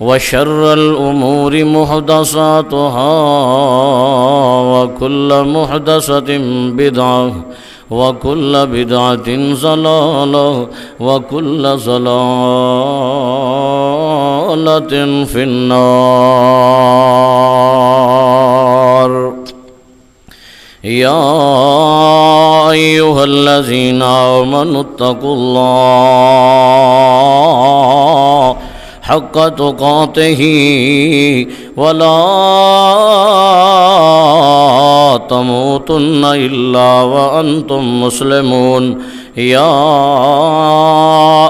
وشر الأمور محدثاتها وكل محدثة بدعة وكل بدعة ضلالة وكل ضلالة في النار. يا أيها الذين آمنوا اتقوا الله حق تقاته ولا تموتن إلا وأنتم مسلمون. يا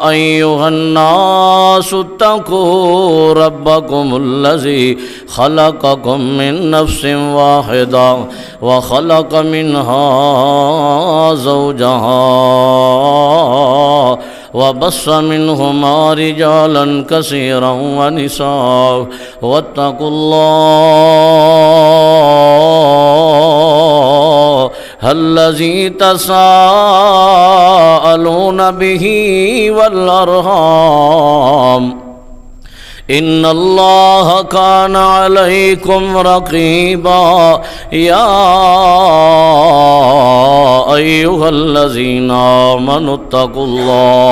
أيها الناس اتقوا ربكم الذي خلقكم من نفس واحدة وخلق منها زوجها وبص منهما رجالا كثيرا ونساء واتقوا الله الذي تساءلون به والأرحام إن الله كان عليكم رقيبا. يا أيها الذين آمنوا اتقوا الله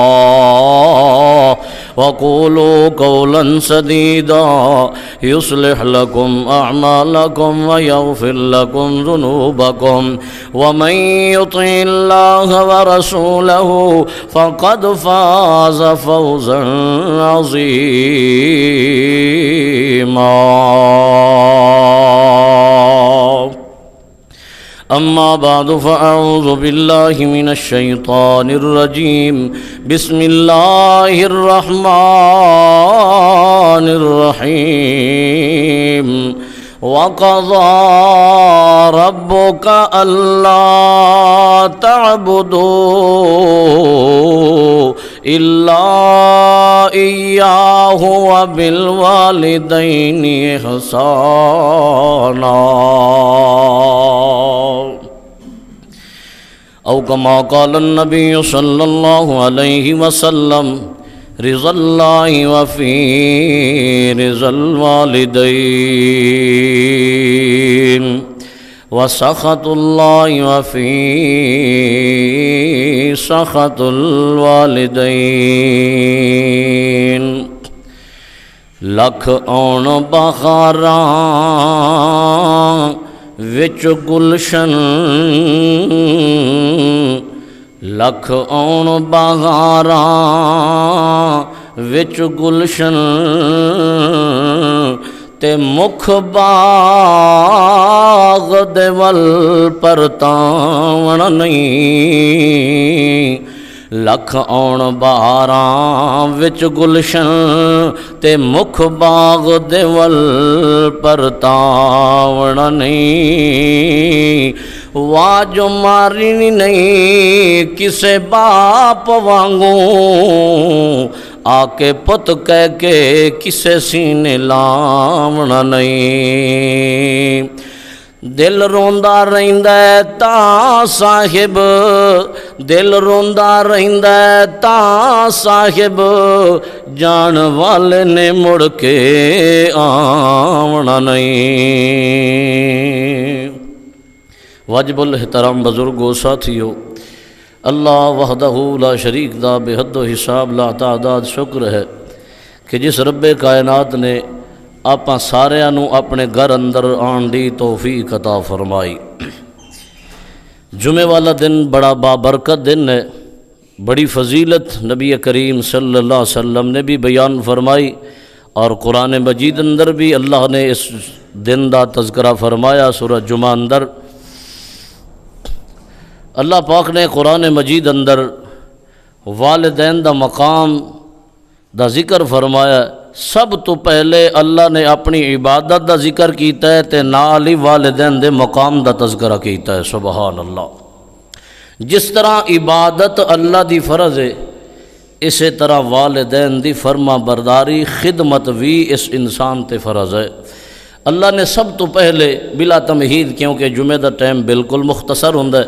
وقولوا قولا سديدا يصلح لكم أعمالكم ويغفر لكم ذنوبكم ومن يطع الله ورسوله فقد فاز فوزا عظيما. أما بعد فأعوذ بالله من الشيطان الرجيم. بسم الله الرحمن الرحيم. وقضى ربك ألا تعبدوا إلا إياه وبالوالدين إحسانا أو كما قال النبي صلى الله عليه وسلم رضا الله وفي رضا الوالدين وسخط الله وفي سخط الوالدين. لکھ آن بہاراں وچ گلشن لکھ آن بہاراں وچ گلشن تے مکھ باغ دے ول پرتاون نہیں. لکھ آن بہاراں وچ گلشن تے مکھ باغ دے ول پرتاون نہیں. واج مارنی نہیں کسے باپ وانگوں آ کے پت کہہ کے کسے سینے لاونا نہیں. دل روندا رہندا ہے تاں صاحب دل روندا رہندا ہے تاں صاحب جان والے نے مڑ کے آونا نہیں. واجب الاحترام بزرگوں ساتھیو، اللہ وحدہ لا شریک دا بے حد و حساب لا تعداد شکر ہے کہ جس رب کائنات نے آپاں ساریاں نو اپنے گھر اندر آن دی توفیق عطا فرمائی. جمعے والا دن بڑا بابرکت دن ہے، بڑی فضیلت نبی کریم صلی اللہ علیہ وسلم نے بھی بیان فرمائی، اور قرآن مجید اندر بھی اللہ نے اس دن دا تذکرہ فرمایا. سورہ جمعہ اندر اللہ پاک نے قرآن مجید اندر والدین دا مقام دا ذکر فرمایا. سب تو پہلے اللہ نے اپنی عبادت دا ذکر کیتا ہے تے نال ہی والدین دے مقام دا تذکرہ کیتا ہے. سبحان اللہ. جس طرح عبادت اللہ دی فرض ہے، اسی طرح والدین دی فرما برداری خدمت بھی اس انسان تے فرض ہے. اللہ نے سب تو پہلے بلا تمہید، کیونکہ جمعہ دا ٹائم بالکل مختصر ہوندا ہے،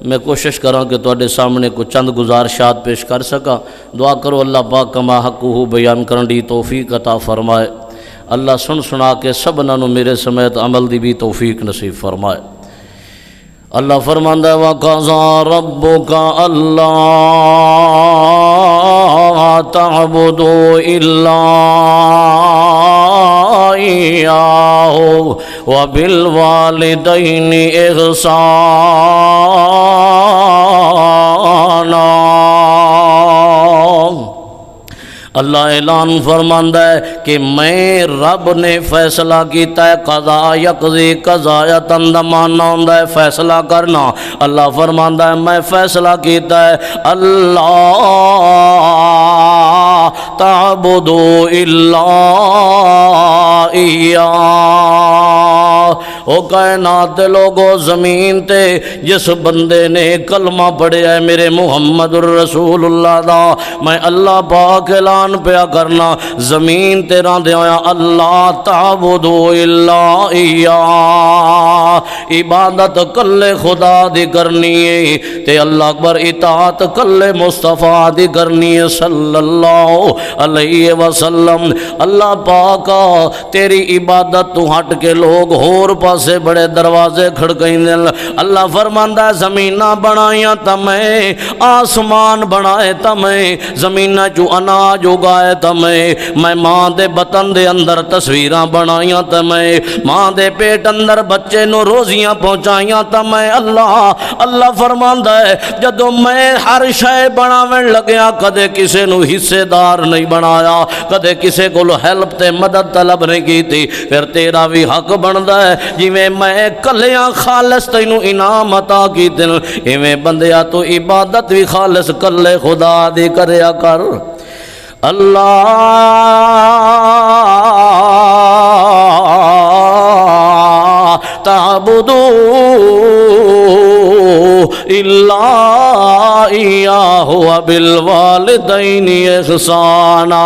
میں کوشش کراں کہ تواڈے سامنے کچھ چند گزارشات پیش کر سکاں. دعا کرو اللہ پاک کما حقہ بیان کرن دی توفیق عطا فرمائے. اللہ سن سنا کے سبنا نو میرے سمیت عمل دی بھی توفیق نصیب فرمائے۔ اللہ فرماندا ہے وَقَضَىٰ رَبُّكَ أَلَّا تَعْبُدُوا إِلَّا إِيَّاهُ وَبِالْوَالِدَيْنِ إِحْسَانًا۔ اللہ اعلان فرماندا ہے کہ میں رب نے فیصلہ کیتا ہے، قضا یقضی قضایتن دا معنی ہوندا ہے فیصلہ کرنا۔ اللہ فرماندا ہے میں فیصلہ کیتا ہے اللہ تعبدوا الا ایاہ۔ او کائنات دے لوگو، زمین تے جس بندے نے کلمہ پڑھیا ہے میرے محمد الرسول اللہ دا، میں اللہ پاک اعلان پیا کرنا زمین تے راندے ہویا اللہ تعبدو الا ایاہ، عبادت کلے خدا دی کرنی ہے تے اللہ اکبر، اطاعت کلے مصطفیٰ دی کرنی ہے صلی اللہ علیہ وسلم۔ اللہ پاکا تیری عبادت تو ہٹ کے لوگ ہور پاسے بڑے دروازے کھڑکیں دیں۔ اللہ فرماندا ہے زمینہ بنائیاں تمہیں، آسمان بنائے تمہیں، زمینہ چو اناج اگائے تمہیں، میں ماں دے بطن دے اندر تصویراں بنائیاں تمہیں، ماں دے پیٹ اندر بچے نو روزیاں پہنچائیاں تمہیں۔ اللہ فرماندا ہے جدو میں ہر شے بناون لگیا کدے کسے نو حصے دار نہیں بنایا، کدے کسے کو ہیلپ تے مدد طلب نہیں کی تھی، پھر تیرا بھی حق بندا ہے جویں میں کلیاں خالص تینوں انعام عطا کیتے ایویں بندیا تو عبادت بھی خالص کلے خدا دی کریا کر۔ اللہ تعبدوا الا ایاہ وبالوالدین احسانا۔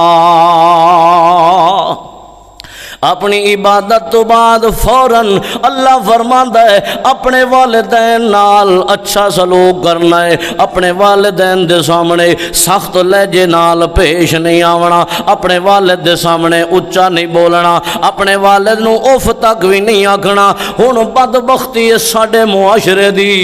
اپنی عبادت تو بعد فوراً اللہ فرماندا ہے اپنے والدین نال اچھا سلوک کرنا ہے، اپنے والدین دے سامنے سخت لہجے نال پیش نہیں آونا، اپنے والد دے سامنے اچا نہیں بولنا، اپنے والد نو اف تک بھی نہیں آکھنا۔ ہن بدبختی ہے ساڈے معاشرے دی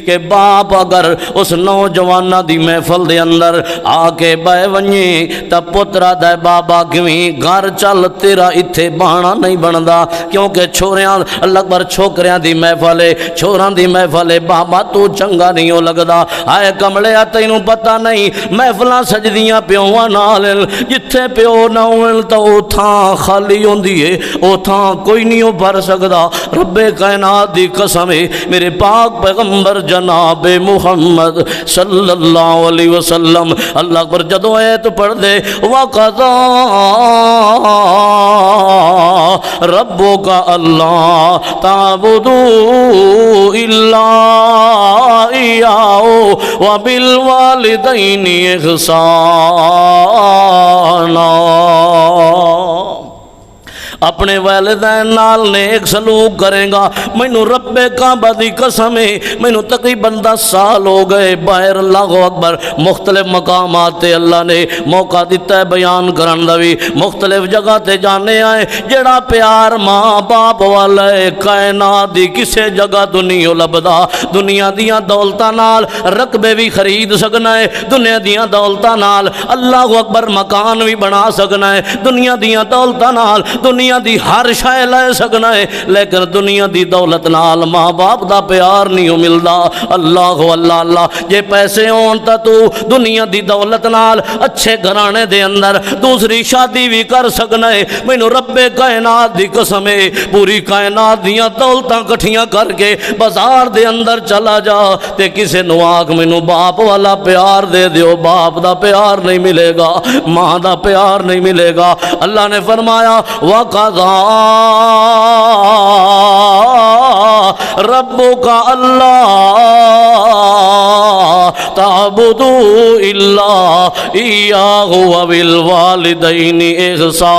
کہ باپ اگر اس نوجوانہ دی محفل دے اندر آ کے بہ ونجے تا پترا دے بابا کیویں گھر چل تیرا ایتھے بہانا نہیں بندا، کیونکہ چھوریاں اللہ اکبر چھوکریاں دی محفلے چھوراں دی محفلے بابا تو چنگا نہیں ہو لگدا۔ آئے کملیا تینوں پتہ نہیں محفلاں سجدیاں پیوواں نال جتھے پیو نہ ہون تا او تھاں خالی ہوندی ہے، او تھاں کوئی نہیں ہو بھر سکدا۔ رب کائنات دی قسم ہے میرے پاک پیغمبر جناب محمد صلی اللہ علیہ وسلم اللہ اکبر جدوں ایت پڑھ دے وَقَضَىٰ ربک اللہ تعبدوا الا ایاہ وبالوالدین احسانا۔ اپنے والدین نال نیک سلوک کرے گا۔ مینوں رب کعبہ دی قسم ہے مینوں تقریباً 10 سال ہو گئے باہر اللہ اکبر مختلف مقامات تے اللہ نے موقع دیتا ہے بیان کرن دا بھی، مختلف جگہ تے جانے آئے۔ جڑا پیار ماں باپ والا ہے کائنات دی کسے جگہ تو نہیں لبدا۔ دنیا دیاں دولتاں نال رقبے بھی خرید سکنا ہے، دنیا دیاں دولتاں نال اللہ اکبر مکان بھی بنا سکنا ہے، دنیا دیاں دولتاں نال دنیا دی ہر شے لے سکنا ہے، لیکن دنیا دی دولت نال ماں باپ دا پیار نہیں ملدا۔ اللہ اللہ اللہ جے پیسے ہون تا تو دنیا دی دولت نال اچھے گھرانے دے اندر دوسری شادی بھی کر سکنا ہے۔ مینوں رب کائنات دی قسم ہے پوری کائنات دیاں دولتاں کٹھیاں کر کے بازار دے اندر چلا جا تے کسے نو آکھ مینوں باپ والا پیار دے دیو، باپ دا پیار نہیں ملے گا، ماں دا پیار نہیں ملے گا۔ اللہ نے فرمایا وَقَضَىٰ رَبُّكَ أَلَّا تَعْبُدُوا إِلَّا إِيَّاهُ وَبِالْوَالِدَيْنِ إِحْسَانًا۔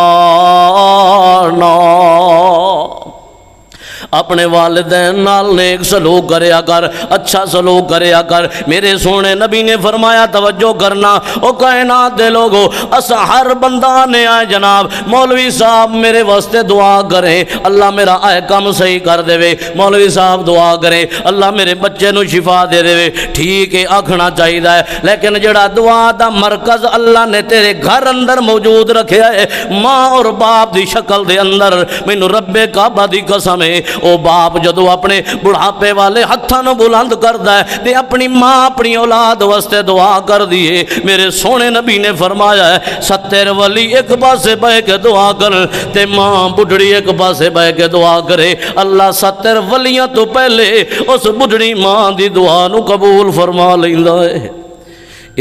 اپنے والدین نال نیک سلوک کریا کر، اچھا سلوک کریا کر۔ میرے سونے نبی نے فرمایا توجہ کرنا او کائنات دے لوگو، اسا ہر بندہ نے آئے جناب مولوی صاحب میرے واسطے دعا کریں اللہ میرا اے کم صحیح کر دے، مولوی صاحب دعا کریں اللہ میرے بچے نو شفا دے دے، ٹھیک ہے آکھنا چاہیے ہے، لیکن جڑا دعا دا مرکز اللہ نے تیرے گھر اندر موجود رکھیا ہے، ماں اور باپ دی شکل دے اندر، مینوں رب کعبہ دی قسم ہے او باپ جدو اپنے بڑھاپے والے ہتھاں نو بلند کردا ہے تے اپنی ماں اپنی اولاد واسطے دعا کر دیے، میرے سونے نبی نے فرمایا ہے 70 ولی ایک پاسے بیٹھ کے دعا کر تے ماں بڈھڑی ایک پاسے بیٹھ کے دعا کرے، اللہ 70 ولیاں تو پہلے اس بڈھڑی ماں دی دعا نو قبول فرما لیندا ہے۔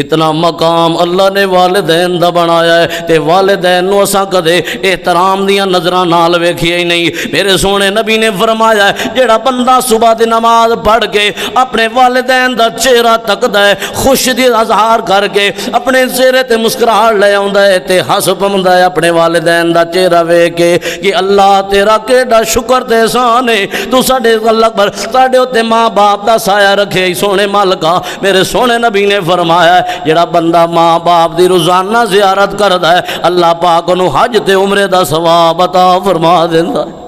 اتنا مقام اللہ نے والدین دا بنایا ہے تے والدین نو اساں کدے احترام دیاں نظراں نال ویکھیا ہی نہیں۔ میرے سونے نبی نے فرمایا ہے جڑا بندہ صبح دی نماز پڑھ کے اپنے والدین دا چہرہ تکدا ہے، خوش دی اظہار کر کے اپنے چہرے تے مسکراہٹ لے آوندا ہے تے ہس پوندا ہے اپنے والدین دا چہرہ ویکھ کے کہ اللہ تیرا کیڑا شکر تے احسان ہے، تو ساڈے اللہ پر ساڈے تے ماں باپ دا سایہ رکھے سونے مالکا۔ میرے سونے نبی نے فرمایا ہے جڑا بندہ ماں باپ دی روزانہ زیارت کردا ہے اللہ پاک انہوں حج تے عمرے دا ثواب عطا فرما دیندا ہے۔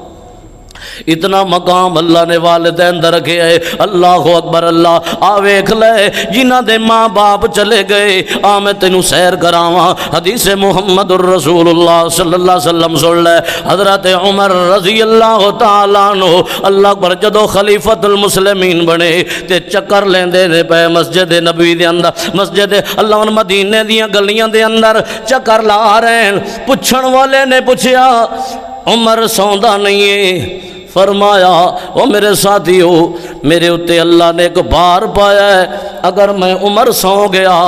اتنا مقام اللہ نے والدین دا رکھے ہے۔ اللہ اکبر، اللہ آویکھ لے جنہ دے ماں باپ چلے گئے، میں تینوں سیر کراواں حدیث محمد الرسول اللہ صلی اللہ علیہ وسلم سن لے۔ حضرت عمر رضی اللہ تعالیٰ عنہ اللہ اکبر جدو خلیفۃ المسلمین بنے تے چکر لیندے نے پے مسجد نبوی دے اندر، مسجد اللہ مدینے دیاں گلیاں دے اندر چکر لا رہے ہیں۔ پوچھن والے نے پوچھیا عمر سوندا نہیں ہے؟ فرمایا او میرے ساتھیو میرے اتے اللہ نے ایک بار پایا ہے، اگر میں عمر سو گیا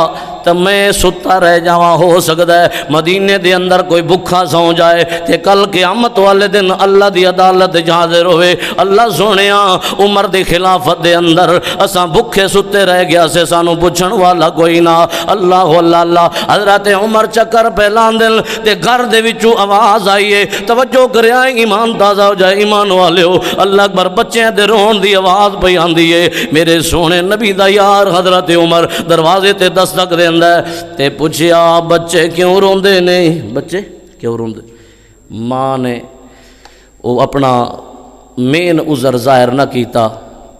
تو میں ستا رہ جاواں، ہو سکتا ہے مدینے دے اندر کوئی بھکھا سو جائے تے کل قیامت والے دن اللہ دی عدالت حاضر ہوئے، اللہ سونیا عمر دی خلافت دے اندر اساں بھکھے ستے رہ گیا سے سانو پوچھن والا کوئی نہ۔ اللہ اللہ اللہ، حضرت عمر چکر پہلان دل تے گھر دے وچوں آواز آئیے، توجہ کریا ایمان تازہ ہو جائے ایمان والےو، اللہ اکبر بچے دے رون دی آواز پہ آندی ہے۔ میرے سونے نبی دا یار حضرت عمر دروازے تے دستک دے تے پوچھیا بچے کیوں روندے نے؟ بچے کیوں روندے؟ ماں نے وہ اپنا مین عذر ظاہر نہ کیتا،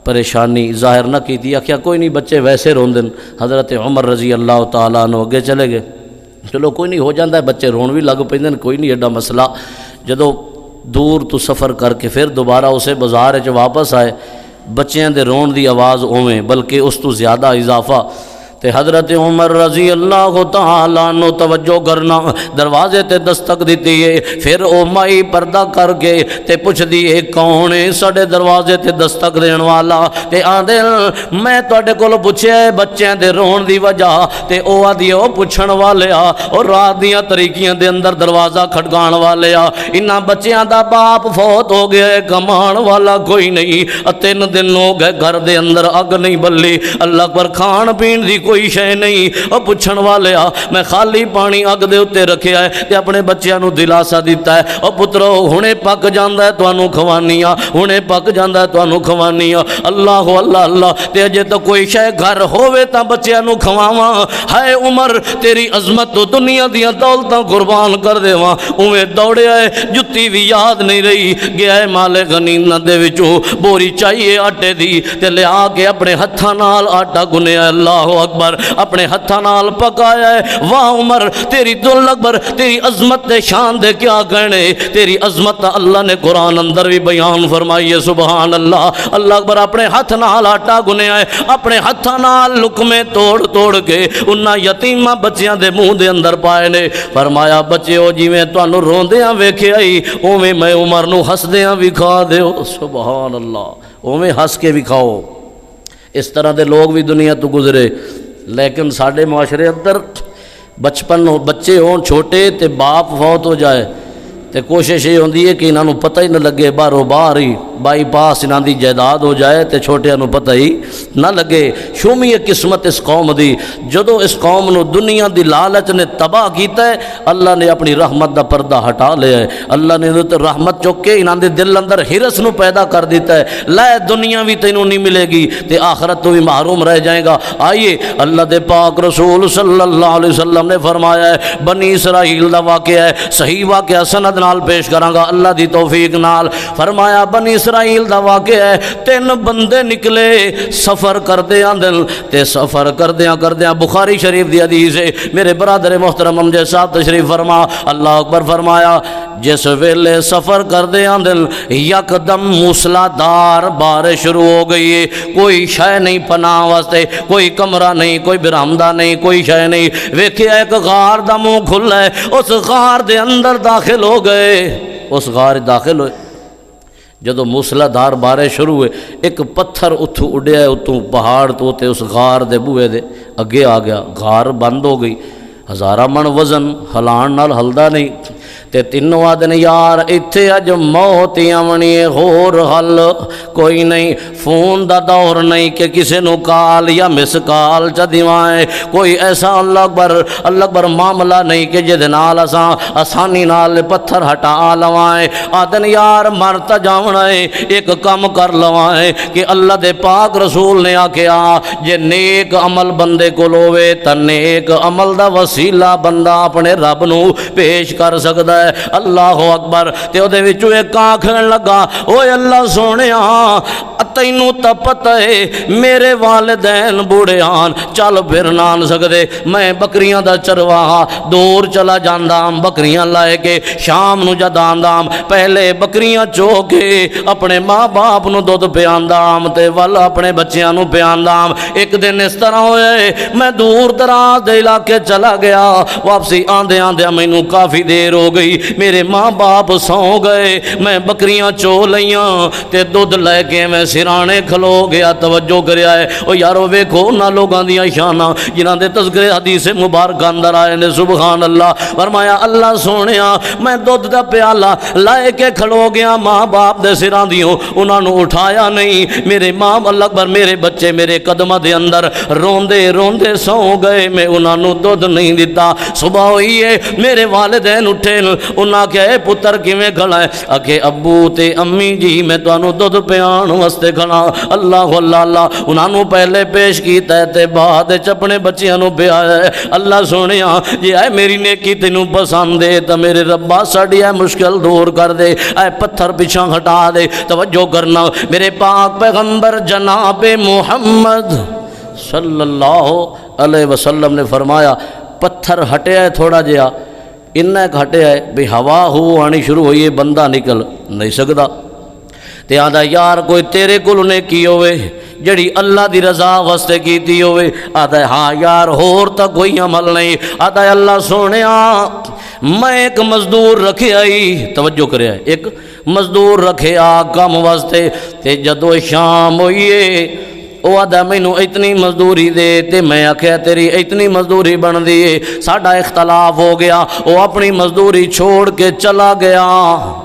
پریشانی ظاہر نہ کیتی، آخیا کوئی نہیں بچے ویسے روندن۔ حضرت عمر رضی اللہ تعالیٰ عنہ اگے چلے گئے، چلو کوئی نہیں ہو جاندہ ہے بچے رون بھی لگ پیندن، کوئی نہیں ایڈا مسئلہ۔ جدو دور تو سفر کر کے پھر دوبارہ اسے بازار چ واپس آئے، بچیاں دے رون دی آواز اویں بلکہ اس تو زیادہ اضافہ تے حضرت عمر رضی اللہ تعالیٰ عنہ توجہ کرنا دروازے تے دستک دیتی ہے، پھر او مائی پردہ کر کے تے پوچھ دیئے کون ہے ساڑے دروازے تے دستک دین والا؟ تے آدھے میں توڑے کولو پوچھے بچیاں دے رون دی وجہ، تے او آدھی او پوچھن والے اور رات دیاں طریقیاں دے اندر دروازہ کھٹکان والے انہاں بچیاں دا باپ فوت ہو گیا ہے، کمان والا کوئی نہیں، 3 دن ہو گئے گھر دے اندر اگ نہیں بلی، اللہ پر کھان پین دی کوئی شے نہیں۔ اور پوچھن والے میں خالی پانی اگ دے اتے رکھیا ہے تے اپنے بچیاں نو دلاسا دیتا ہے، اور پترو ہنے پک جاندہ ہے توانو کھوانیاں، ہنے پک جاندہ ہے توانو کھوانیاں۔ اللہ اللہ اللہ، تے اجے تو کوئی شے گھر ہووے تا بچیاں نو کھواواں، ہائے عمر تیری عظمت تو دنیا دیاں دولتاں قربان کر دیواں، اوے دوڑے آئے جتی بھی یاد نہیں رہی، گیا ہے مالے غنیمہ دے وچوں بوری چاہیے آٹے دی تے لے آ کے اپنے ہتھاں نال آٹا گنیا، اللہ اکبر اپنے ہتھاں نال پکایا ہے۔ واہ عمر تیری دل اکبر، تیری عظمت دے شان دے کیا کہنے، تیری عظمت اللہ نے قرآن اندر بھی بیان فرمائی ہے، سبحان اللہ۔ اللہ اکبر اپنے ہتھ نال آٹا گنیا ہے، اپنے ہتھاں نال لقمے توڑ توڑ کے انہاں یتیماں بچیاں دے منہ دے اندر پائے نے، فرمایا بچیو جویں تانوں روندیاں ویکھیا ہی اوویں میں عمر نو ہسدیاں بھی کھا دیو، سبحان اللہ، اوویں ہس کے بھی کھاؤ۔ اس طرح دے لوگ بھی دنیا تو گزرے، لیکن ساڑھے معاشرے اندر بچپن بچے ہون چھوٹے تے باپ فوت ہو جائے تے کوشش یہ ہوندی ہے کہ انہاں نوں پتہ ہی نہ لگے، باہروں باہر ہی بائی پاس انہاں دی جائیداد ہو جائے تے چھوٹیاں نو پتہ ہی نہ لگے۔ شومی قسمت اس قوم دی، جدو اس قوم نو دنیا دی لالچ نے تباہ کیتا ہے، اللہ نے اپنی رحمت دا پردہ ہٹا لیا ہے۔ اللہ نے تو رحمت چک کے انہاں دے دل اندر ہرس نو پیدا کر دیتا ہے، لے دنیا بھی تینوں نہیں ملے گی تے آخرت تو بھی محروم رہ جائے گا۔ آئیے اللہ دے پاک رسول صلی اللہ علیہ وسلم نے فرمایا ہے، بنی اسرائیل دا واقعہ ہے، صحیح واقعہ سند نال پیش کراں گا اللہ دی توفیق نال۔ فرمایا بنی اسرائیل دا واقعہ ہے، 3 بندے نکلے سفر کردے آندن تے سفر کردیاں بخاری شریف دی حدیث ہے، میرے برادر محترم امجد صاحب تشریف فرما، اللہ اکبر فرمایا، جس ویلے سفر کردے آندن یکدم موسلادھار بارش شروع ہو گئی ہے، کوئی شے نہیں پناہ واسطے، کوئی کمرہ نہیں، کوئی برآمدہ نہیں، کوئی شے نہیں، ویکھیا ایک غار دا منہ کھلا ہے، اس غار دے اندر داخل ہو گئے، اس غار داخل ہوئے۔ جدو موسلادھار بارش شروع ہوئے، ایک پتھر اتھو اڈیا ہے، اتھو پہاڑ تو تے اس غار دے بوئے دے اگے آ گیا، غار بند ہو گئی، 1000 من وزن ہلان نال ہلدا نہیں تے تینوں آدھن یار ایتھے اج موت آونی ہے، ہور حل کوئی نہیں، فون دا دور نہیں کہ کسے نو کال یا مس کال چا دیوائیں، کوئی ایسا اللہ اکبر معاملہ نہیں کہ جے نال آسانی نال پتھر ہٹا لوائیں، آدھن یار مرتا جاونا ہے، ایک کم کر لوائیں کہ اللہ دے پاک رسول نے آکھیا جے نیک عمل بندے کو لوے تا نیک عمل دا وسیلہ بندہ اپنے رب نو پیش کر سکتا ہے۔ اللہ اکبر تے او دے وچوں ایک آکھن لگا، اوے اللہ سونیا تینوں تا پتہ ہے میرے والدین بوڑھے آن چل پھر نہ سکدے، میں بکریاں دا چرواہا دور چلا جاندام، بکریاں لائے کے شام نو جداندام، پہلے بکریاں چو کے اپنے ماں باپ نو دودھ پیاندام تے ول اپنے بچیاں نو پیاندام۔ ایک دن اس طرح ہوئے میں دور دراز دے علاقے چلا گیا، واپسی آندے مینوں کافی دیر ہو گئی، میرے ماں باپ سو گئے، میں بکریاں چو لیاں تے دودھ لے کے میں سرانے کھلو گیا، توجہ کریا ہے او یارو ویکھو نہ لوگاں دیاں شاناں جنہاں دے تذکرے حدیث مبارک اندر آئے نے، سبحان اللہ۔ فرمایا اللہ سونیا میں دودھ دا پیالہ لائے کے کھلو گیا، ماں باپ دے سراں دیوں انہاں نو اٹھایا نہیں، میرے ماں اللہ اکبر میرے بچے میرے قدماں دے اندر روندے روندے سو گئے، میں انہاں نو دودھ نہیں دیتا۔ صبح ہوئی ہے میرے والدین اٹھے، انہاں کہ اے پتر کیویں کھڑا ہے؟ آکھے ابو تے امی جی میں تانوں دودھ پیان واسطے کھڑا۔ اللہ اللہ اللہ انہاں نو پہلے پیش کیتا ہے تے بعد وچ اپنے بچیاں نو پیایا ہے۔ اللہ سونیا جی اے میری نیکی تینوں پسند ہے تے میرے ربا ساڈی اے مشکل دور کر دے، اے پتھر پیچھے ہٹا دے۔ توجہ کرنا میرے پاک پیغمبر جناب محمد صلی اللہ علیہ وسلم نے فرمایا پتھر ہٹیا ہے تھوڑا جہا، انہیں ہٹیا ہے بھی ہوا ہو آنی شروع ہوئی ہے، بندہ نکل نہیں سکتا تے آدھا یار کوئی تیرے کول نیکی ہوئے جڑی اللہ دی رضا واسطے کیتی ہوئے؟ آدھا ہاں یار ہور تا کوئی عمل نہیں۔ آدھا اللہ سونیا میں ایک مزدور رکھے آئی، توجہ کرے آئے، ایک مزدور رکھے آ کام واسطے تے جدو شام ہوئیے او آدھا مینوں اتنی مزدوری دے تے میں آکھیا تیری اتنی مزدوری بن دی، ساڈا اختلاف ہو گیا، او اپنی مزدوری چھوڑ کے چلا گیا،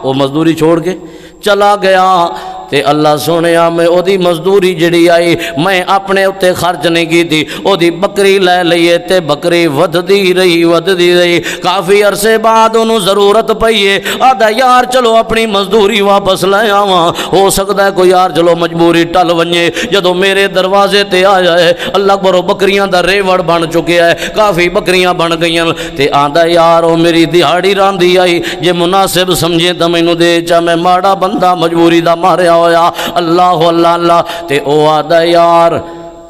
او مزدوری چھوڑ کے چلا گیا تے اللہ سونیا میں او دی مزدوری جڑی آئی میں اپنے اتے خرچ نہیں کی تھی، او دی بکری لے لئیے تے بکری ودھدی رہی، کافی عرصے بعد انہوں ضرورت پئیے، آدھا یار چلو اپنی مزدوری واپس لے آواں، ہو سکتا ہے کوئی یار چلو مجبوری ٹل ونجے۔ جدو میرے دروازے تے آیا ہے اللہ برو بکریاں دا ریوڑ بن چکے ہے، کافی بکریاں بن گئیاں تے آدھا یار او میری دیہاڑی راندی آئی، جے مناسب سمجھے تو مینوں دے چا میں ماڑا بندہ مجبوری دا ماریا ہویا۔ اللہ اللہ اللہ تے او آدھا یار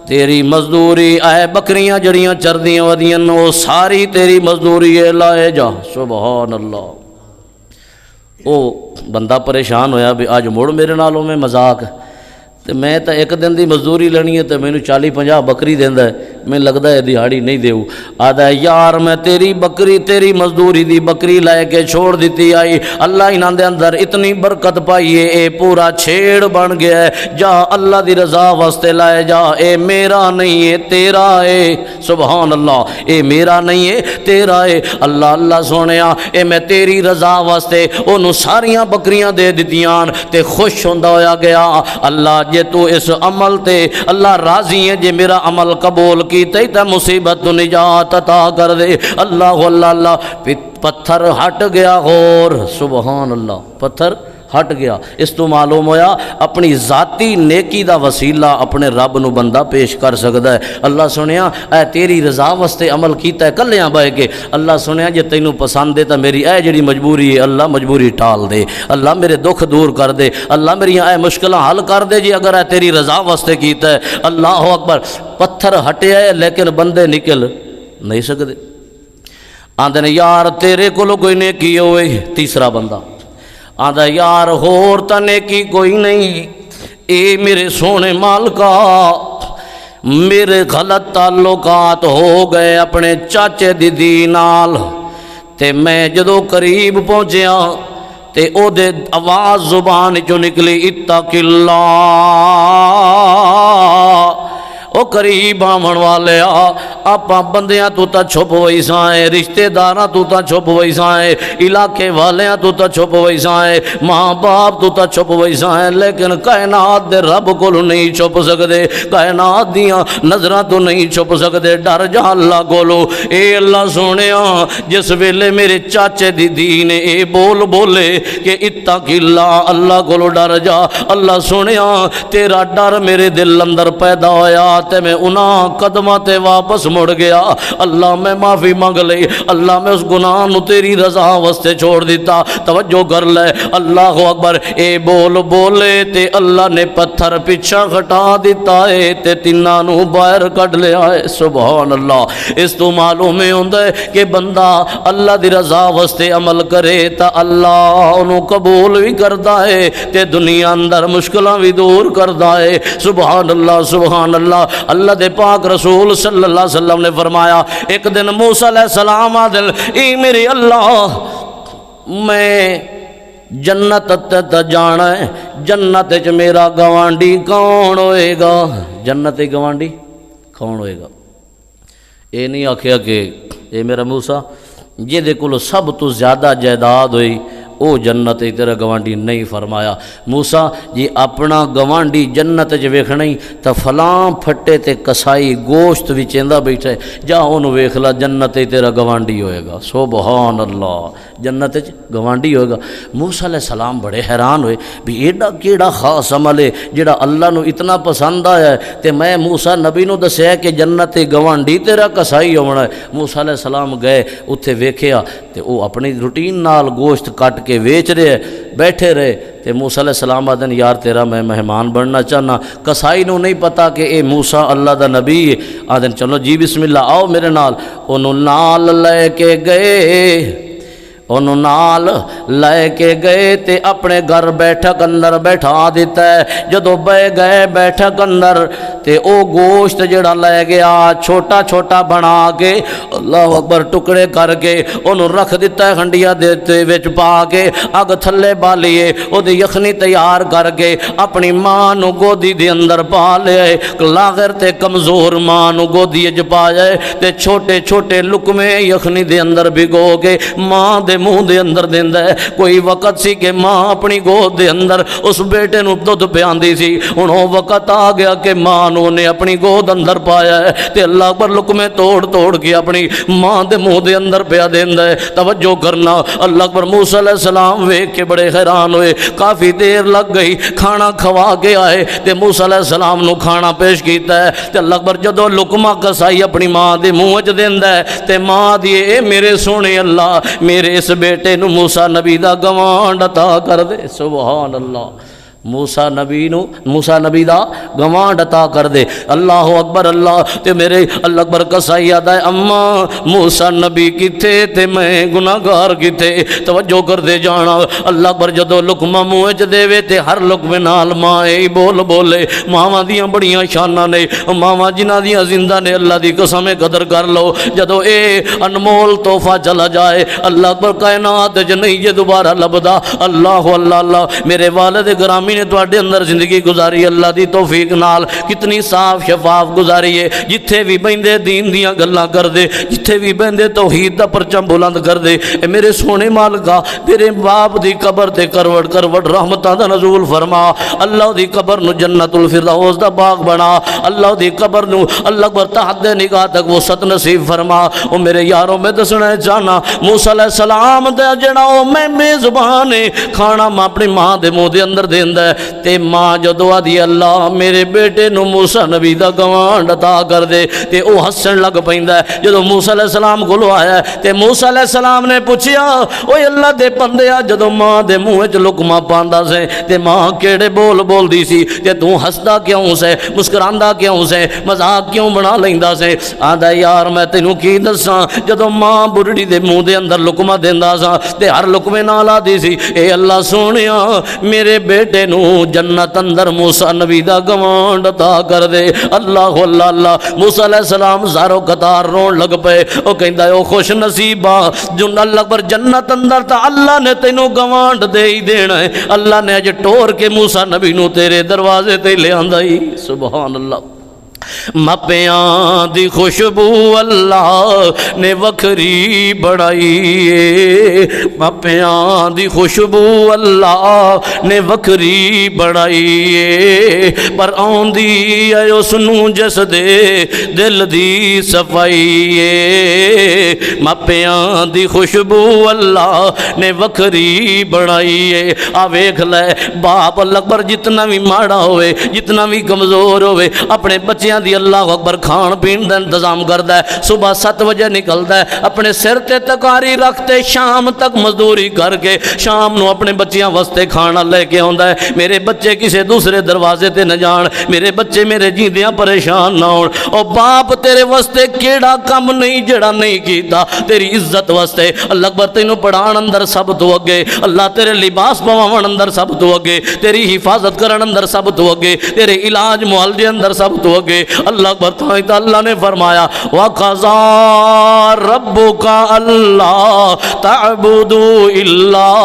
تیری مزدوری اے بکریاں جڑیاں چردیاں ودیاں وہ ساری تیری مزدوری ہے، لائے جا۔ سبحان اللہ۔ او بندہ پریشان ہویا بھی آج موڑ میرے نالوں میں مذاق تے میں تا ایک دن دی مزدوری لینی ہے تے مینوں 40-50 بکری دیندا ہے، میں لگتا ہے دیہڑی نہیں دیو آدھا یار میں تیری بکری تیری مزدوری دی بکری لے کے چھوڑ دیتی آئی اللہ انہاں دے اندر اتنی برکت پائی ہے اے پورا چھیڑ بن گیا ہے جا اللہ دی رضا واسطے لائے جا اے میرا نہیں ہے تیرا ہے سبحان اللہ اے میرا نہیں ہے تیرا ہے اللہ اللہ سونیا اے میں تیری رضا واسطے انہوں ساریاں بکریاں دے دیتیاں تے خوش ہوندہ ہویا گیا اللہ جے تو اس عمل تے اللہ راضی ہے جے میرا عمل قبول کی تے مصیبت تو نجات عطا کر دے اللہ اللہ اللہ پتھر ہٹ گیا اور سبحان اللہ پتھر ہٹ گیا اس تو معلوم ہویا اپنی ذاتی نیکی دا وسیلہ اپنے رب نو بندہ پیش کر سکتا ہے اللہ سنیا اے تیری رضا واسطے عمل کیتا ہے کلیاں بہ کے اللہ سنیا جے تینوں پسند ہے تا میری اے جڑی مجبوری ہے اللہ مجبوری ٹال دے اللہ میرے دکھ دور کر دے اللہ میری اے مشکلیں حل کر دے جی اگر اے تیری رضا واسطے کیتا ہے اللہ اکبر پتھر ہٹیا ہے لیکن بندے نکل نہیں سکتے آندے نے یار تیرے کولو کوئی نیکی ہوئے تیسرا بندہ آدھا یار ہور تا نیکی کوئی نہیں اے میرے سونے مالکا میرے غلط تعلقات ہو گئے اپنے چاچے دی نال تے میں جدو قریب پہنچیا تے او دے آواز زبان جو نکلی اتق اللہ او قریب آمن والے آپا بندیاں تو تا چھپ وئی سائیں رشتہ داراں تو تا چھپ وئی سائیں علاقے والیاں تو تا چھپ وئی سائیں ماں باپ تو تا چھپ وئی سائیں لیکن کائنات دے رب کو نہیں چھپ سکدے کائنات دیاں نظراں تو نہیں چھپ سکدے ڈر جا اللہ کولو اے اللہ سونیا جس ویلے میرے چاچے دی دین اے بولے کہ اتق اللہ اللہ کولو ڈر جا اللہ سونیا تیرا ڈر میرے دل اندر پیدا ہویا تے میں انہاں قدمہ تے واپس مڑ گیا اللہ میں معافی مانگ لئی اللہ میں اس گناہ نو تیری رضا واسطے چھوڑ دیتا توجہ کر لے اللہ اکبر اے بولے تے اللہ نے پتھر پیچھا ہٹا دیتا ہے تے تیناں نو باہر کڈ لیا ہے سبحان اللہ اس تو معلوم ہوندا ہے کہ بندہ اللہ دی رضا واسطے عمل کرے تا اللہ انہوں قبول بھی کردا ہے تے دنیا اندر مشکلاں بھی دور کردا ہے سبحان اللہ اللہ دے پاک رسول صلی اللہ علیہ وسلم نے فرمایا ایک دن موسیٰ علیہ السلام آدل اے میرے اللہ میں جنت تے جانا ہے جنت چ میرا گوانڈی کون ہوئے گا جنت گوانڈی کون ہوئے گا اے نہیں آکھیا کہ اے میرا موسیٰ جے دے کولو سب تو زیادہ جائیداد ہوئی او جنت تیرا گوانڈی نہیں فرمایا موسیٰ جی اپنا گوانڈی جنت چ ویکھنا ہی تا فلاں پھٹے تے کسائی گوشت بھی چیندہ بیٹھا ہے جا انہوں ویکھلا جنت تیرا گوانڈی ہوئے گا سبحان اللہ جنت گوانڈی ہوئے گا موسیٰ علیہ السلام بڑے حیران ہوئے بھی ایڈا کیڑا خاص عمل ہے جڑا اللہ نو اتنا پسند آیا ہے تے میں موسیٰ نبی نو دسیا کہ جنت گوانڈی تیرا کسائی ہونا ہے موسیٰ علیہ السلام گئے اتھے ویکھیا تے او اپنی روٹین نال گوشت کٹ کے ویچ رہے بیٹھے رہے تے موسیٰ علیہ السلام آدھن یار تیرا میں مہمان بننا چاہنا کسائی نو نہیں پتا کہ اے موسیٰ اللہ دا نبی ہے آدھن چلو جی بسم اللہ آؤ میرے نال انہوں نال لے کے گئے انہوں نال لے کے گئے تے اپنے گھر بیٹھک اندر بیٹھا دیتا ہے جدو بے گئے بیٹھک اندر تے او گوشت جڑا لے گیا چھوٹا چھوٹا بنا کے اللہ اکبر ٹکڑے کر کے انہوں رکھ دیتا ہے ہنڈیا دیتے وچ پا کے اگ تھلے بالیے او دی یخنی تیار کر کے اپنی ماں نو گودی دے اندر پا لے لاغر تے کمزور ماں نو گودی اج پا جائے تے چھوٹے چھوٹے لکمے یخنی دے اندر بھگو کے ماں دے منہ دے اندر دیندہ ہے کوئی وقت سی کہ ماں اپنی گود دے اندر اس بیٹے نو دودھ پیاندی سی انہوں وقت آ گیا کہ ماں نے اپنی گود اندر پایا ہے تے اللہ پر لکمے توڑ کے اپنی ماں دے منہ دے اندر پیا دیندہ ہے توجہ کرنا اللہ پر موسیٰ علیہ السلام ویکھ کے بڑے حیران ہوئے کافی دیر لگ گئی کھانا کھوا کے آئے تے موسیٰ علیہ السلام نو کھانا پیش کیتا ہے تے اللہ پر جدو لکمہ کسائی اپنی ماں دے منہ وچ دیندہ ہے تے ماں دیے اے میرے سونے اللہ میرے اس بیٹے نو موسیٰ نبی دا گوانڈ عطا کر دے سبحان اللہ موسیٰ نبی دا گوانڈ عطا کر دے۔ اللہ اکبر اللہ تے میرے اللہ اکبر کسائی یاد ہے اما موسیٰ نبی کتے تے میں گناہگار کتے، توجہ کر دے جانا۔ اللہ اکبر جدو لقمہ منہ وچ دے وے تے ہر لقمے نال ماں ای بول بولے۔ ماواں دیاں بڑیاں شاناں نے، ماواں جنہاں دیاں زندہ نے، اللہ دی قسم قدر کر لو۔ جدو اے انمول تحفہ چلا جائے اللہ اکبر کائنات وچ نہیں جے دوبارہ لبدا۔ اللہ اللہ اللہ میرے والد گرامی نے تواڈے اندر زندگی گزاری اللہ دی توفیق نال، کتنی صاف شفاف گزاری ہے۔ جتھے بھی بہندے دین دیاں گلاں کر دے، جتھے بھی بہندے توحید دا پرچم بلند کر دے۔ اے میرے سونے مالکا میرے باپ دی قبر تے کروڑ کروڑ رحمتاں دا نزول فرما۔ اللہ دی قبر نو جنت الفردوس دا باغ بنا۔ اللہ دی قبر نو اللہ اکبر تحت نگاہ تک وسعت نصیب فرما۔ او میرے یاروں میں دسنا چاہنا موسیٰ علیہ السلام دا جڑا او میں میزبان ہے، کھانا ماں اپنی ماں دے منہ دے اندر دیندا ہے تے ماں جدو آدھی اللہ میرے بیٹے نو موسیٰ نبی دا گوانڈ عطا کر دے تے او ہسن لگ پیندا ہے۔ جدو موسیٰ علیہ السلام کولو آیا تے موسیٰ علیہ السلام نے پوچھیا اوے اللہ دے بندیا جدو ماں دے منہ وچ لقمہ پاندا سے تے ماں کیڑے بول بول دی سی تے تو ہسدا کیوں سے، مسکراندا کیوں سے، مذاق کیوں بنا لیندا سے؟ آندا یار میں تینوں کی دساں جدو ماں بڑھڑی دے منہ دے اندر لقمہ دیندا سا تے ہر لقمے نال آدی سی اے اللہ سونیا میرے بیٹے نو جنت اندر موسیٰ نبی دا گوانڈ عطا کر دے۔ اللہ اللہ اللہ موسیٰ علیہ السلام زارو قطار رون لگ پے۔ او کہندا او خوش نصیبا جن اللہ پر جنت اندر تا اللہ نے تینوں گوانڈ دے ہی دینا ہے۔ اللہ نے اج ٹور کے موسیٰ نبی نو تیرے دروازے تے لے آندا ہی۔ سبحان اللہ۔ مپیاں دی خوشبو اللہ نے وکھری بڑھائی، مپیاں دی خوشبو اللہ نے وکھری بڑھائی، پر آندی ہے اس نو جس دے دل دی صفائی، مپیاں دی خوشبو اللہ نے وکھری بڑھائی۔ آ ویکھ لے باپ اللہ اکبر جتنا بھی ماڑا ہوئے، جتنا بھی کمزور ہوئے، اپنے بچیاں دی اللہ اکبر کھان پین دا انتظام کردا ہے۔ صبح 7 بجے نکلدا ہے، اپنے سر تے تکاری رکھتے شام تک مزدوری کر کے شام نو اپنے بچیاں واسطے کھانا لے کے آندا ہے۔ میرے بچے کسے دوسرے دروازے تے نہ جان، میرے بچے میرے جیندیاں پریشان نہ ہون۔ او باپ تیرے واسطے کیڑا کم نہیں جڑا نہیں کیتا تیری عزت واسطے۔ اللہ اکبر تینوں پڑھان اندر سب تو اگے، اللہ تیرے لباس پواون اندر سب تو اگے، تیری حفاظت کرن اندر سب تو اگے، تیرے علاج معالجے اندر سب تو اگے۔ اللہ اکبر تو اللہ نے فرمایا وَقَضَىٰ رَبُّكَ أَلَّا تَعْبُدُوا إِلَّا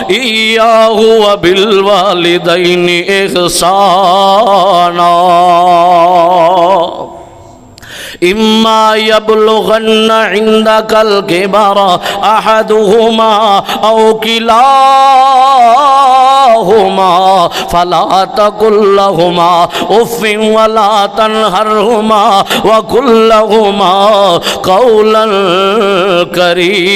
إِيَّاهُ وَبِالْوَالِدَيْنِ إِحْسَانًا إِمَّا يَبْلُغَنَّ عِندَكَ الْكِبَرَ أَحَدُهُمَا أَوْ كِلَاهُمَا فَلَا تَقُل لَّهُمَا أُفٍّ وَلَا تَنْهَرْهُمَا وَقُل لَّهُمَا قَوْلًا كَرِيمًا۔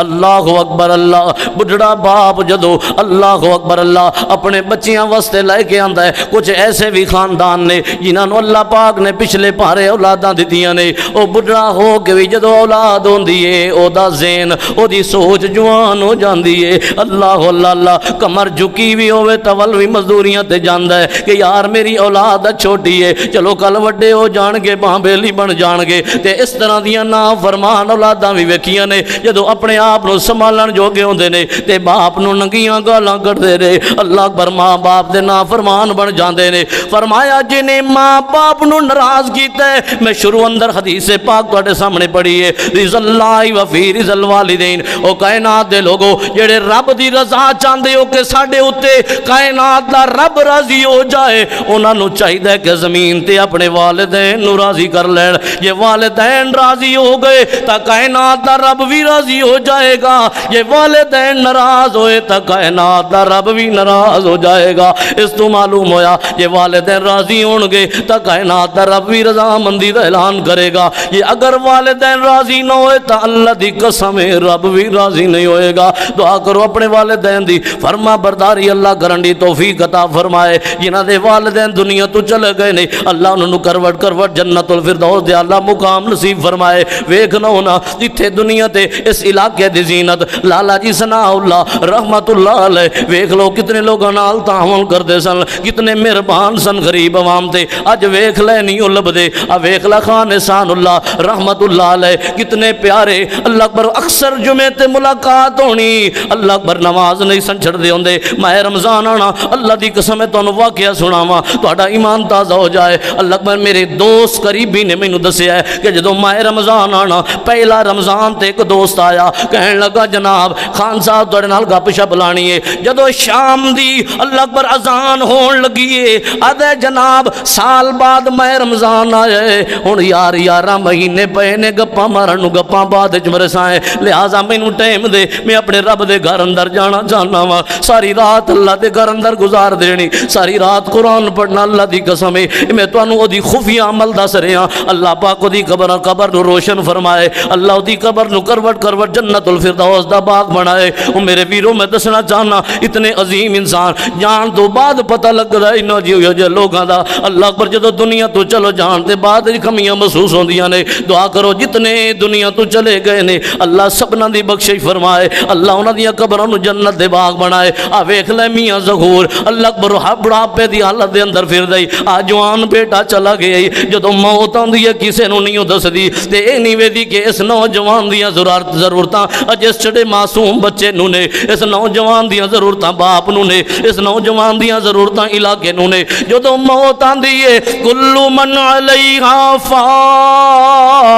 اللہ اکبر اللہ۔ بڑھڑا باپ جدو اللہ اکبر اللہ اپنے بچیاں واسطے لے کے آندا ہے۔ کچھ ایسے بھی خاندان نے جنہاں نو اللہ پاک نے پچھلے پارے اولاداں دتیاں نے، او بڑھڑا ہو کے بھی جدو اولاد ہوندی ہے او دا ذہن او دی سوچ جوان ہو جاندی ہے۔ اللہ اللہ اللہ کمر جھکی بھی ہوے تول بھی مزدوریاں تے جاندا ہے کہ یار میری اولاد چھوٹی ہے، چلو کل وڈے ہو جان گے ماں بیلی بن جان گے۔ تے اس طرح دیاں نافرمان اولاداں بھی ویکھیاں نے جدو اپنے آپ نو سنبھالن جوگے ہوندے نے تے باپ نو ننگیاں گالاں کڈدے رہے۔ اللہ اکبر ماں باپ دے نافرمان بن جاندے نے۔ فرمایا جنے ماں باپ نو ناراض کیتا ہے، میں شروع اندر حدیث پاک تواڈے سامنے پڑھی ہے، رضا اللہ و فی رضا الوالدین۔ او کائنات دے لوگو جڑے رب دی رضا چاہندے ہو کہ ساڈے اوتے کائنات دا رب راضی ہو جائے، انہاں نو چاہیدا ہے کہ زمین تے اپنے والدین نو راضی کر لین۔ جے والدین راضی ہو گئے تا کائنات دا رب بھی راضی ہو جائے گا، یہ والدین ناراض ہوئے تا کائنات دا رب بھی ناراض ہو جائے گا۔ اس تو معلوم ہویا یہ والدین راضی ہون گے تا کائنات دا رب بھی رضامندی دا اعلان کرے گا۔ یہ اگر والدین راضی نہ ہوئے تا اللہ دی قسم رب بھی راضی نہیں ہوئے گا۔ دعا کرو اپنے والدین دی فرما برداری اللہ کرن دی توفیق عطا فرمائے۔ جنہاں دے والدین دنیا تو چلے گئے نے اللہ انہوں نے کروٹ کروٹ جنت الفردوس دے اللہ مقام نصیب فرمائے۔ ویکھنا ہونا جتھے دنیا تے اس علاقے دی زینت، لالا جی ثناء اللہ رحمت اللہ علیہ ویکھ لو کتنے لوگوں نال تعاون کرتے سن، کتنے مہربان سن غریب عوام تے، اج ویکھ لے نہیں او لبدے، آ ویکھ لے خان احسان اللہ رحمت اللہ علیہ کتنے پیارے، اللہ اکبر اکثر جمعے تے ملاقات ہونی، اللہ اکبر نماز نہیں سن چھڑدے ہوندے، ماہ رمضان آنا، اللہ دی قسم ہے تانوں واقعہ سناواں تہاڈا ایمان تازہ ہو جائے۔ اللہ اکبر میرے دوست قریبی نے مینوں دسیا ہے کہ جدوں ماہ رمضان آنا پہلا رمضان تے ایک دوست آیا کہن لگا جناب خان صاحب تہاڈے نال گپ شپ لانی ہے، جدوں شام دی اللہ اکبر اذان ہون لگی ہے آدھے جناب سال بعد ماہ رمضان آیا ہے، ہن یار 11 مہینے پے نے گپاں مارن نوں گپاں بعد وچ مرسائیں، لہٰذا مینوں ٹائم دے میں اپنے رب دے گھر اندر جانا چاہنا وا، ساری رات اللہ دے گھر اندر گزار دینی، ساری رات قرآن پڑھنا، اللہ دی قسم ہے میں تانوں او دی خفیہ عمل دس رہا، اللہ پاک او دی قبر نو روشن فرمائے، اللہ او دی قبر نو کروٹ کروٹ جنت الفردوس دا باغ بنائے۔ او میرے ویرو میں دسنا چاہنا اتنے عظیم انسان جان تو بعد پتہ لگ رہا ہے انہاں جے لوگاں دا اللہ اکبر جدوں دنیا تو چلو جان تے بعد کمیاں محسوس ہوندیاں نے، دعا کرو جتنے دنیا تو چلے گئے نے اللہ سبنا دی بخشش فرمائے، اللہ انہاں دیاں قبراں نو جنت دے باغ بنائے۔ آ ویکھ لے میاں ظہور اللہ اکبر بڑھاپے دی حالت دے اندر پھر دئی، آ جوان بیٹا چلا گیا جدوں موت آندی ہے کسے نو نہیں دسدی تے اے نہیں ویدی کہ اس نوجوان دیاں ضرورتاں اجس چڑے معصوم بچے نو نے، اس نوجوان دیاں ضرورتاں باپ نو نے، اس نوجوان دیاں ضرورتاں علاقے نو نے، جدوں موت آندی ہے کل من علیہا فان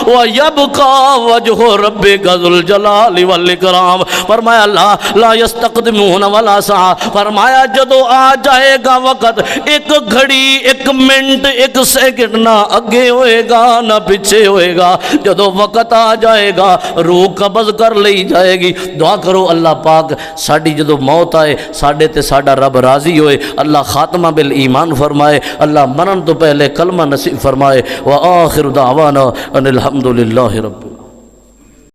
ویبقى وجہ ربک ذو الجلال والاکرام، فرمایا لا یستقدمون ولا ساعہ، فرمایا جدو آ جائے گا وقت ایک گھڑی ایک منٹ ایک سیکنڈ نہ اگے ہوئے گا نہ پیچھے ہوئے گا، جدو وقت آ جائے گا روح قبض کر لی جائے گی۔ دعا کرو اللہ پاک ساڑی جدو موت آئے ساڑے تے ساڑا رب راضی ہوئے، اللہ خاتمہ بالایمان فرمائے، اللہ مرن تو پہلے کلمہ نصیب فرمائے۔ وآخر دعوانا ان الحمدللہ رب